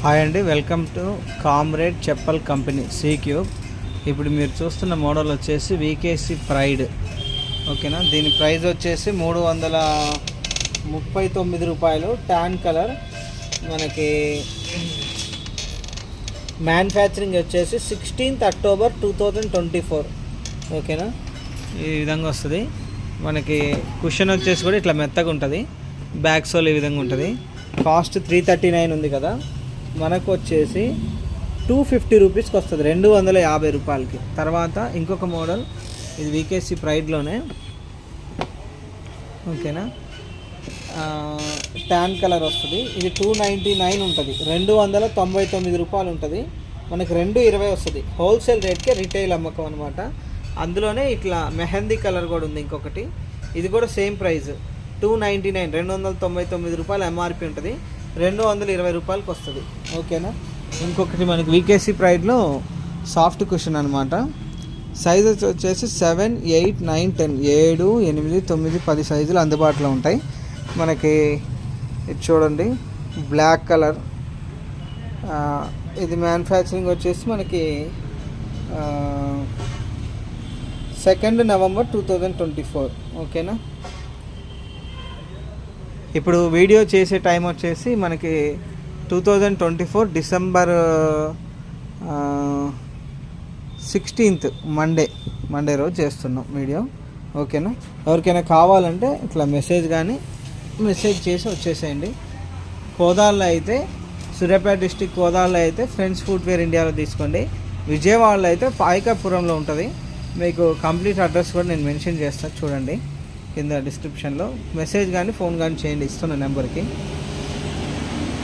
Hi అండి, welcome to comrade chappal company C cube. ఇప్పుడు మీరు చూస్తున్న మోడల్ వచ్చేసి వీకేసీ ప్రైడ్. ఓకేనా, దీని ప్రైస్ వచ్చేసి 339 రూపాయలు. Tan colour. మనకి మ్యానుఫ్యాక్చరింగ్ వచ్చేసి 16th October 2024. ఓకేనా, ఈ విధంగా వస్తుంది. మనకి కుషన్ వచ్చేసి కూడా ఇట్లా మెత్తగా ఉంటుంది. బ్యాక్ సోల్ ఈ విధంగా ఉంటుంది. కాస్ట్ 339 ఉంది కదా, మనకు వచ్చేసి 250 రూపీస్కి వస్తుంది, 250 రూపాయలకి. తర్వాత ఇంకొక మోడల్, ఇది వీకేసీ ప్రైడ్లోనే. ఓకేనా, ట్యాన్ కలర్ వస్తుంది. ఇది 299 ఉంటుంది, 299 రూపాయలు ఉంటుంది. మనకి 220 వస్తుంది. హోల్సేల్ రేట్కే రిటైల్ అమ్మకం అనమాట. అందులోనే ఇట్లా మెహందీ కలర్ కూడా ఉంది ఇంకొకటి. ఇది కూడా సేమ్ ప్రైస్ 299, 299 రూపాయలు ఎంఆర్పి ఉంటుంది, 220 రూపాయలకి వస్తుంది. ఓకేనా, ఇంకొకటి మనకి వీకేసీ ప్రైడ్లో సాఫ్ట్ కుషన్ అనమాట. సైజ్ వచ్చేసి 7, 8, 9, 10 7, 8, 9, 10 సైజులు అందుబాటులో ఉంటాయి మనకి. ఇది చూడండి, బ్లాక్ కలర్. ఇది మ్యానుఫ్యాక్చరింగ్ వచ్చేసి మనకి 2nd November 2024. ఓకేనా, ఇప్పుడు వీడియో చేసే టైం వచ్చేసి మనకి 2024 December 16th మండే రోజు చేస్తున్నాం వీడియో. ఓకేనా, ఎవరికైనా కావాలంటే ఇట్లా మెసేజ్ చేసి వచ్చేసేయండి. కోదాల్లో అయితే, సూర్యాపేట డిస్టిక్ కోదాల్లో అయితే ఫ్రెండ్స్ ఫుట్వేర్ ఇండియాలో తీసుకోండి. విజయవాడలో అయితే పాయకాపురంలో ఉంటుంది. మీకు కంప్లీట్ అడ్రస్ కూడా నేను మెన్షన్ చేస్తాను, చూడండి కింద డిస్క్రిప్షన్లో. మెసేజ్ కానీ ఫోన్ కానీ చేయండి, ఇస్తున్న నెంబర్కి.